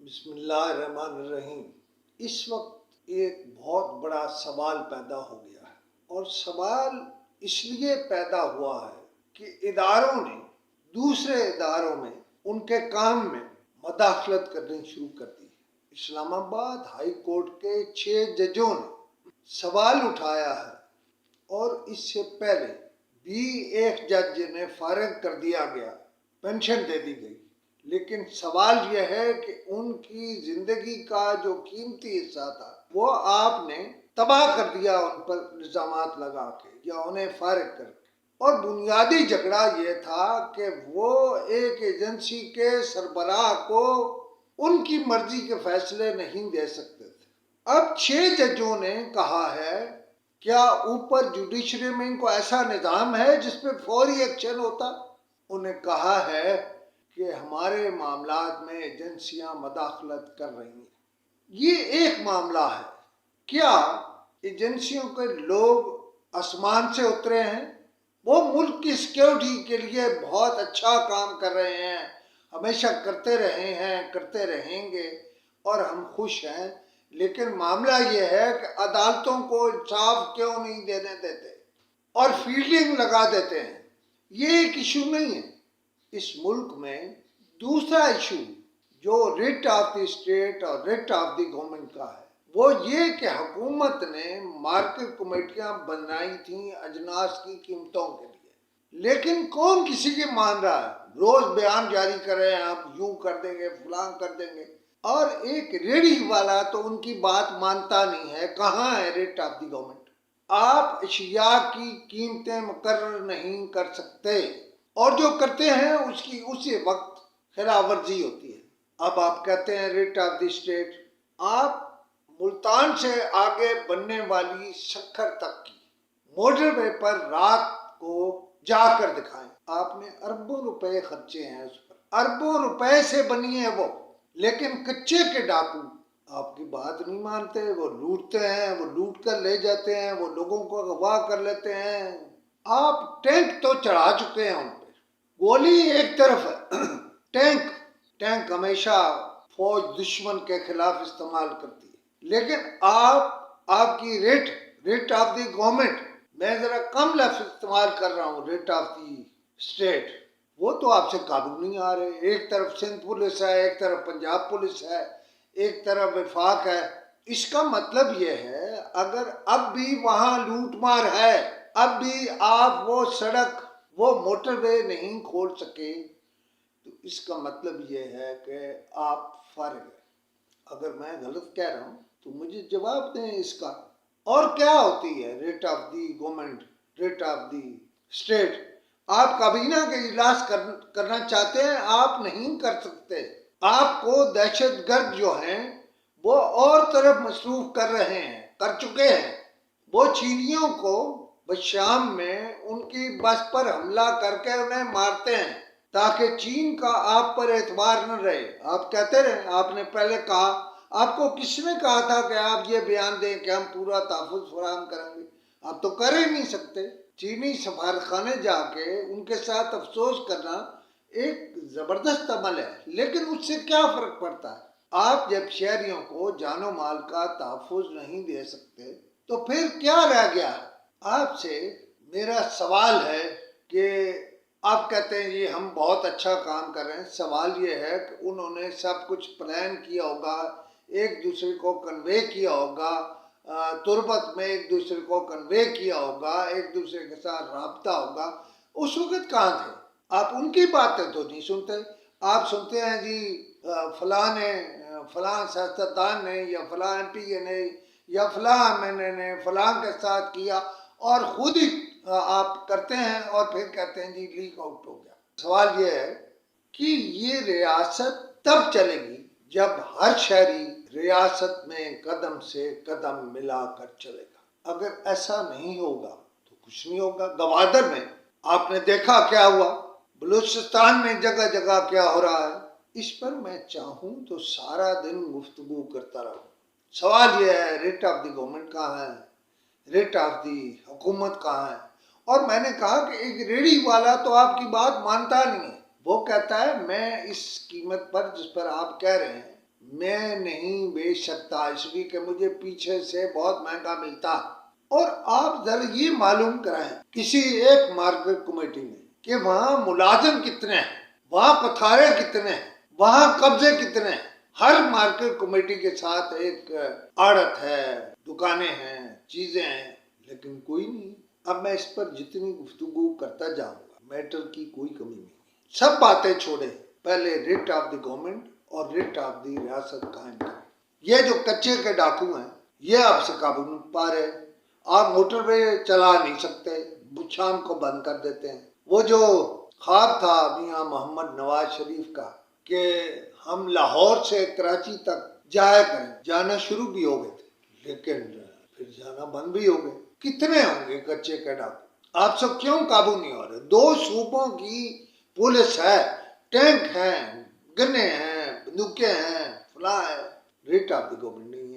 بسم اللہ الرحمن الرحیم۔ اس وقت ایک بہت بڑا سوال پیدا ہو گیا ہے، اور سوال اس لیے پیدا ہوا ہے کہ اداروں نے دوسرے اداروں میں ان کے کام میں مداخلت کرنی شروع کر دی ہے۔ اسلام آباد ہائی کورٹ کے 6 ججوں نے سوال اٹھایا ہے، اور اس سے پہلے بھی ایک جج نے فارغ کر دیا گیا، پینشن دے دی گئی، لیکن سوال یہ ہے کہ ان کی زندگی کا جو قیمتی حصہ تھا وہ آپ نے تباہ کر دیا ان پر الزامات لگا کے یا انہیں فارغ کر کے۔ اور بنیادی جھگڑا یہ تھا کہ وہ ایک ایجنسی کے سربراہ کو ان کی مرضی کے فیصلے نہیں دے سکتے تھے۔ اب 6 ججوں نے کہا ہے، کیا اوپر جوڈیشری میں ان کو ایسا نظام ہے جس پہ فوری ایکشن ہوتا؟ انہیں کہا ہے کہ ہمارے معاملات میں ایجنسیاں مداخلت کر رہی ہیں۔ یہ ایک معاملہ ہے، کیا ایجنسیوں کے لوگ آسمان سے اترے ہیں؟ وہ ملک کی سیکیورٹی کے لیے بہت اچھا کام کر رہے ہیں، ہمیشہ کرتے رہے ہیں، کرتے رہیں گے، اور ہم خوش ہیں، لیکن معاملہ یہ ہے کہ عدالتوں کو انصاف کیوں نہیں دینے دیتے اور فیلڈنگ لگا دیتے ہیں۔ یہ ایک ایشو نہیں ہے۔ اس ملک میں دوسرا ایشو جو ریٹ آف دی اسٹیٹ اور ریٹ آف دی گورنمنٹ کا ہے، وہ یہ کہ حکومت نے مارکیٹ کمیٹیاں بنائی تھیں اجناس کی قیمتوں کے لیے، لیکن کون کسی کی مان رہا ہے؟ روز بیان جاری کر رہے ہیں، آپ یوں کر دیں گے، فلاں کر دیں گے، اور ایک ریڑھی والا تو ان کی بات مانتا نہیں ہے۔ کہاں ہے ریٹ آف دی گورنمنٹ؟ آپ اشیاء کی قیمتیں مقرر نہیں کر سکتے، اور جو کرتے ہیں اس کی اسی وقت خلاف ورزی ہوتی ہے۔ اب آپ کہتے ہیں ریٹ آف دی اسٹیٹ، آپ ملتان سے آگے بننے والی سکھر تک کی موٹر وے پر رات کو جا کر دکھائیں۔ آپ نے اربوں روپے خرچے ہیں اس پر، اربوں روپے سے بنی ہے وہ، لیکن کچے کے ڈاکو آپ کی بات نہیں مانتے، وہ لوٹتے ہیں، وہ لوٹ کر لے جاتے ہیں، وہ لوگوں کو اغوا کر لیتے ہیں۔ آپ ٹینک تو چڑھا چکے ہیں ان پہ، گولی ایک طرف ہے، ٹینک ہمیشہ فوج دشمن کے خلاف استعمال کرتی ہے، لیکن آپ کی ریٹ آف دی گورنمنٹ، میں ذرا کم لفظ استعمال کر رہا ہوں، ریٹ آف دی اسٹیٹ، وہ تو آپ سے قابو نہیں آ رہے۔ ایک طرف سندھ پولیس ہے، ایک طرف پنجاب پولیس ہے، ایک طرف وفاق ہے۔ اس کا مطلب یہ ہے اگر اب بھی وہاں لوٹ مار ہے، اب بھی آپ وہ سڑک، وہ موٹر وے نہیں کھول سکے، تو اس کا مطلب یہ ہے کہ آپ فارغ ہیں۔ اگر میں غلط کہہ رہا ہوں تو مجھے جواب دیں اس کا۔ اور کیا ہوتی ہے rate of the government, rate of the state? آپ کابینہ کے اجلاس کرنا چاہتے ہیں، آپ نہیں کر سکتے۔ آپ کو دہشت گرد جو ہیں وہ اور طرف مصروف کر رہے ہیں، کر چکے ہیں۔ وہ چینیوں کو شام میں ان کی بس پر حملہ کر کے انہیں مارتے ہیں تاکہ چین کا آپ پر اعتبار نہ رہے۔ آپ کہتے رہے، آپ نے پہلے کہا، آپ کو کس نے کہا تھا کہ آپ یہ بیان دیں کہ ہم پورا تحفظ فراہم کریں گے؟ آپ تو کر ہی نہیں سکتے۔ چینی سفارتخانے جا کے ان کے ساتھ افسوس کرنا ایک زبردست عمل ہے، لیکن اس سے کیا فرق پڑتا ہے؟ آپ جب شہریوں کو جان و مال کا تحفظ نہیں دے سکتے تو پھر کیا رہ گیا ہے؟ آپ سے میرا سوال ہے کہ آپ کہتے ہیں یہ ہم بہت اچھا کام کر رہے ہیں۔ سوال یہ ہے کہ انہوں نے سب کچھ پلان کیا ہوگا، ایک دوسرے کو کنوے کیا ہوگا، تربت میں ایک دوسرے کو کنوے کیا ہوگا، ایک دوسرے کے ساتھ رابطہ ہوگا۔ اس وقت کہاں تھے آپ؟ ان کی باتیں تو نہیں سنتے۔ آپ سنتے ہیں جی فلاں نے، فلاں سیاستدان نے، یا فلاں ایم پی اے نے، یا فلاں ایم این اے نے فلاں کے ساتھ کیا، اور خود ہی آپ کرتے ہیں اور پھر کہتے ہیں جی لیک آؤٹ ہو گیا۔ سوال یہ ہے کہ یہ ریاست تب چلے گی جب ہر شہری ریاست میں قدم سے قدم ملا کر چلے گا۔ اگر ایسا نہیں ہوگا تو کچھ نہیں ہوگا۔ گوادر میں آپ نے دیکھا کیا ہوا، بلوچستان میں جگہ جگہ کیا ہو رہا ہے۔ اس پر میں چاہوں تو سارا دن گفتگو کرتا رہوں۔ سوال یہ ہے ریٹ آف دی گورنمنٹ کہاں ہے، ریٹ آف دی حکومت کہاں ہے؟ اور میں نے کہا کہ ایک ریڑھی والا تو آپ کی بات مانتا نہیں ہے، وہ کہتا ہے میں اس قیمت پر جس پر آپ کہہ رہے ہیں میں نہیں بیچ سکتا اس لیے کہ مجھے پیچھے سے بہت مہنگا ملتا. اور آپ ذرا یہ معلوم کرائیں کسی ایک مارکیٹ کمیٹی میں کہ وہاں ملازم کتنے ہیں، وہاں پتھارے کتنے ہیں، وہاں قبضے کتنے ہیں. ہر مارکیٹ کمیٹی کے ساتھ ایک آڑت ہے، دکانیں ہیں، چیزیں ہیں، لیکن کوئی نہیں. اب میں اس پر جتنی گفتگو کرتا جاؤں گا میٹر کی کوئی کمی نہیں. سب باتیں چھوڑیں، پہلے ریٹ آف دی گورنمنٹ اور ریٹ آف دی ریاست قائم کریں. یہ جو کچے کے ڈاکو ہیں یہ آپ سے قابو نہیں پا رہے. آپ موٹر وے چلا نہیں سکتے، شام کو بند کر دیتے ہیں. وہ جو خواب تھا میاں محمد نواز شریف کا کہ ہم لاہور سے کراچی تک جایا کریں، جانا شروع بھی ہو گئے تھے لیکن پھر جانا بند بھی ہو گئے. کتنے ہوں گے کچے کے ڈاکو؟ آپ سب کیوں قابو نہیں ہو رہے؟ 2 صوبوں کی پولیس ہے، ٹینک ہیں، گنے ہیں، بندوقیں ہیں، فلاں ہے. ریٹ آف دی گورنمنٹ نہیں